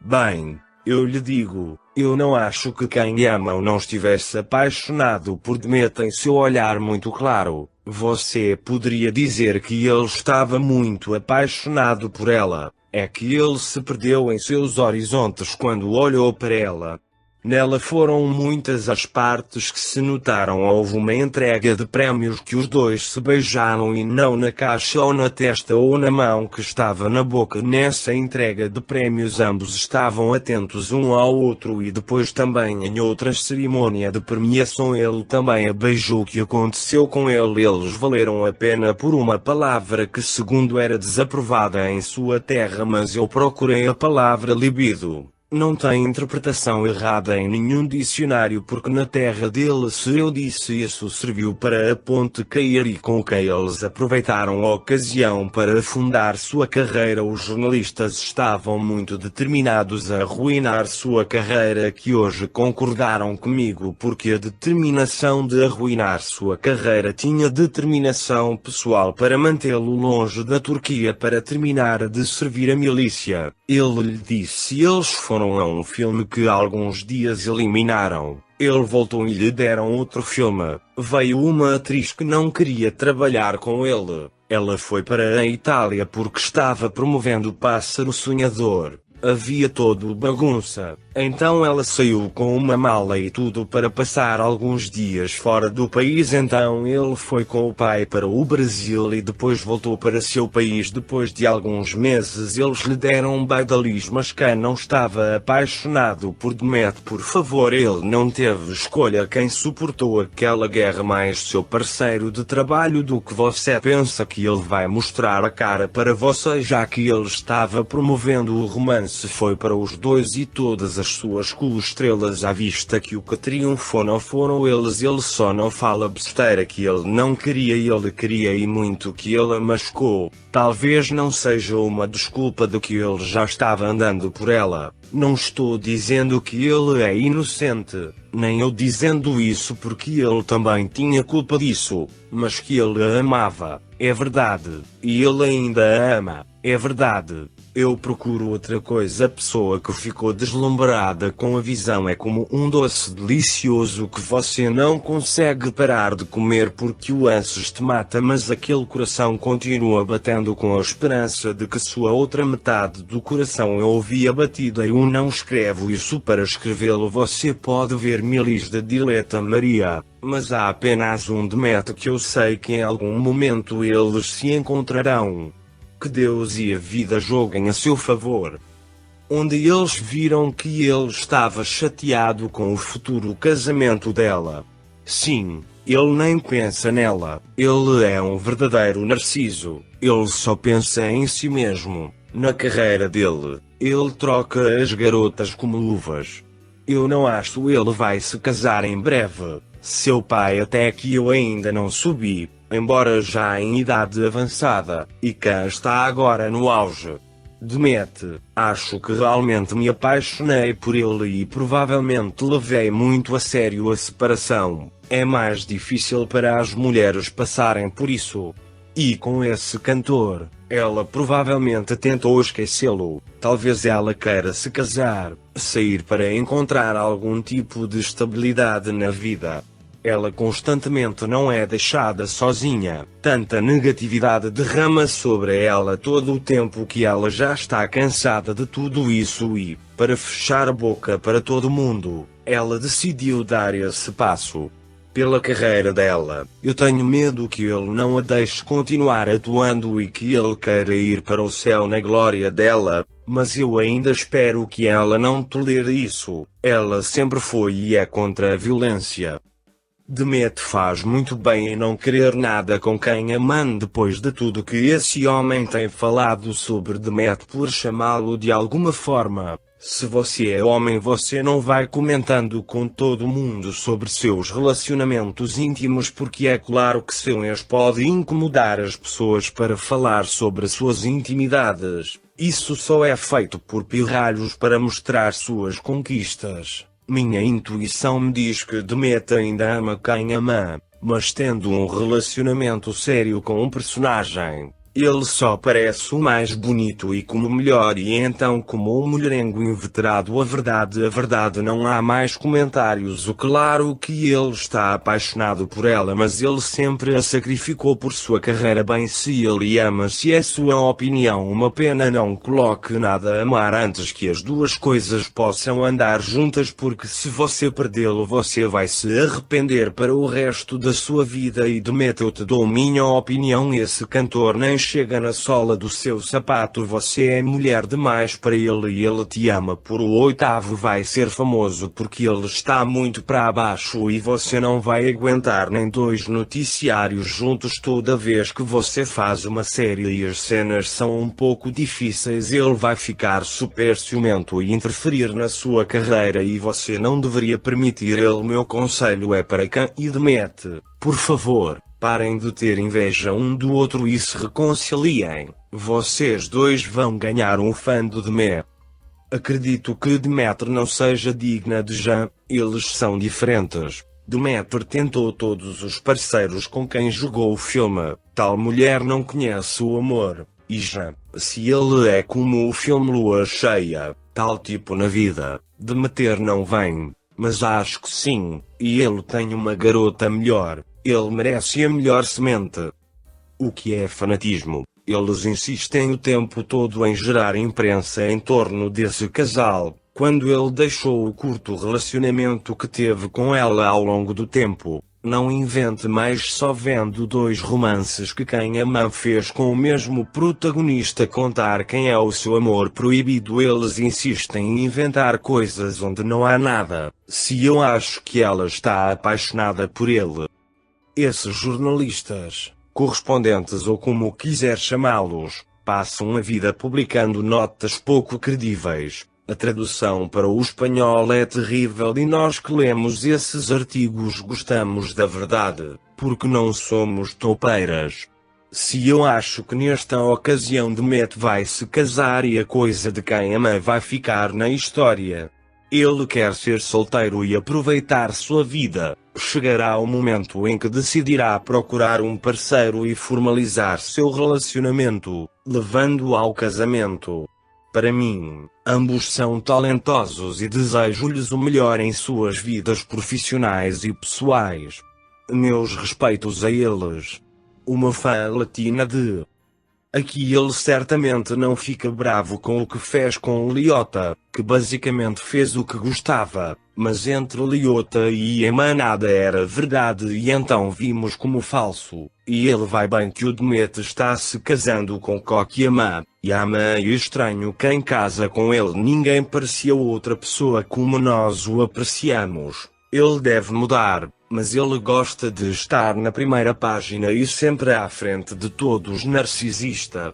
Bem, eu lhe digo, eu não acho que quem ama não estivesse apaixonado por Demet tem seu olhar muito claro. Você poderia dizer que ele estava muito apaixonado por ela. É que ele se perdeu em seus horizontes quando olhou para ela. Nela foram muitas as partes que se notaram. Houve uma entrega de prémios que os dois se beijaram e não na caixa ou na testa ou na mão que estava na boca. Nessa entrega de prémios ambos estavam atentos um ao outro e depois também em outra cerimônia de premiação ele também a beijou. O que aconteceu com ele? Eles valeram a pena por uma palavra que segundo era desaprovada em sua terra, mas eu procurei a palavra libido. Não tem interpretação errada em nenhum dicionário porque na terra dele se eu disse isso serviu para a ponte cair e com que eles aproveitaram a ocasião para afundar sua carreira. Os jornalistas estavam muito determinados a arruinar sua carreira que hoje concordaram comigo porque a determinação de arruinar sua carreira tinha determinação pessoal para mantê-lo longe da Turquia para terminar de servir a milícia. Ele lhe disse eles foram a um filme que há alguns dias eliminaram. Ele voltou e lhe deram outro filme. Veio uma atriz que não queria trabalhar com ele. Ela foi para a Itália porque estava promovendo o Pássaro Sonhador. Havia todo bagunça. Então ela saiu com uma mala e tudo para passar alguns dias fora do país. Então ele foi com o pai para o Brasil e depois voltou para seu país. Depois de alguns meses eles lhe deram um badalis, mas quem não estava apaixonado por Demet, por favor, ele não teve escolha. Quem suportou aquela guerra mais seu parceiro de trabalho do que você pensa que ele vai mostrar a cara para você, já que ele estava promovendo o romance. Foi para os dois e todas as suas estrelas à vista que o que triunfou não foram eles. Ele só não fala besteira que ele não queria e ele queria e muito que ele a machucou. Talvez não seja uma desculpa de que ele já estava andando por ela. Não estou dizendo que ele é inocente, nem eu dizendo isso porque ele também tinha culpa disso, mas que ele a amava, é verdade, e ele ainda a ama, é verdade. Eu procuro outra coisa. A pessoa que ficou deslumbrada com a visão é como um doce delicioso que você não consegue parar de comer porque o ânsias te mata, mas aquele coração continua batendo com a esperança de que sua outra metade do coração eu ouvia batida. Eu não escrevo isso para escrevê-lo. Você pode ver milis de Dileta Maria, mas há apenas um Demet que eu sei que em algum momento eles se encontrarão. Que Deus e a vida joguem a seu favor. Onde eles viram que ele estava chateado com o futuro casamento dela. Sim, ele nem pensa nela. Ele é um verdadeiro narciso. Ele só pensa em si mesmo, na carreira dele. Ele troca as garotas como luvas. Eu não acho ele vai se casar em breve. Seu pai até que eu ainda não subi, embora já em idade avançada, e cá está agora no auge. Demet, acho que realmente me apaixonei por ele e provavelmente levei muito a sério a separação. É mais difícil para as mulheres passarem por isso. E com esse cantor, ela provavelmente tentou esquecê-lo. Talvez ela queira se casar, sair para encontrar algum tipo de estabilidade na vida. Ela constantemente não é deixada sozinha. Tanta negatividade derrama sobre ela todo o tempo que ela já está cansada de tudo isso e, para fechar a boca para todo mundo, ela decidiu dar esse passo. Pela carreira dela, eu tenho medo que ele não a deixe continuar atuando e que ele queira ir para o céu na glória dela, mas eu ainda espero que ela não tolere isso. Ela sempre foi e é contra a violência. Demet faz muito bem em não querer nada com quem a manda. Depois de tudo que esse homem tem falado sobre Demet, por chamá-lo de alguma forma, se você é homem você não vai comentando com todo mundo sobre seus relacionamentos íntimos porque é claro que seu ex pode incomodar as pessoas para falar sobre suas intimidades. Isso só é feito por pirralhos para mostrar suas conquistas. Minha intuição me diz que Demet ainda ama quem ama, mas tendo um relacionamento sério com um personagem. Ele só parece o mais bonito e como melhor e então como um mulherengo inveterado. A verdade não há mais comentários. O claro que ele está apaixonado por ela, mas ele sempre a sacrificou por sua carreira. Bem, se ele ama, se é sua opinião, uma pena. Não coloque nada a amar antes que as duas coisas possam andar juntas, porque se você perdê-lo você vai se arrepender para o resto da sua vida. E Demet, eu te dou minha opinião, esse cantor nem chega na sola do seu sapato. Você é mulher demais para ele e ele te ama. Por o oitavo vai ser famoso porque ele está muito para baixo e você não vai aguentar nem dois noticiários juntos toda vez que você faz uma série e as cenas são um pouco difíceis. Ele vai ficar super ciumento e interferir na sua carreira e você não deveria permitir ele. Meu conselho é para quem e Demet, por favor, parem de ter inveja um do outro e se reconciliem. Vocês dois vão ganhar um fã do Demet. Acredito que Demet não seja digna de Jean, eles são diferentes. Demet tentou todos os parceiros com quem jogou o filme. Tal mulher não conhece o amor. E Jean, se ele é como o filme Lua Cheia, tal tipo na vida, Demeter não vem. Mas acho que sim, e ele tem uma garota melhor. Ele merece a melhor semente. O que é fanatismo? Eles insistem o tempo todo em gerar imprensa em torno desse casal, quando ele deixou o curto relacionamento que teve com ela ao longo do tempo. Não invente mais, só vendo dois romances que quem ama fez com o mesmo protagonista contar quem é o seu amor proibido. Eles insistem em inventar coisas onde não há nada. Se eu acho que ela está apaixonada por ele. Esses jornalistas, correspondentes ou como quiser chamá-los, passam a vida publicando notas pouco credíveis. A tradução para o espanhol é terrível e nós que lemos esses artigos gostamos da verdade, porque não somos toupeiras. Se eu acho que nesta ocasião Demet vai se casar e a coisa de quem ama vai ficar na história. Ele quer ser solteiro e aproveitar sua vida. Chegará o momento em que decidirá procurar um parceiro e formalizar seu relacionamento, levando-o ao casamento. Para mim, ambos são talentosos e desejo-lhes o melhor em suas vidas profissionais e pessoais. Meus respeitos a eles. Uma fã latina de... Aqui ele certamente não fica bravo com o que fez com Liotta, que basicamente fez o que gostava, mas entre Liotta e Emma nada era verdade e então vimos como falso. E ele vai bem que o Demet está se casando com Kokiyama, e é estranho quem casa com ele. Ninguém parecia outra pessoa como nós o apreciamos. Ele deve mudar, mas ele gosta de estar na primeira página e sempre à frente de todos. Narcisista.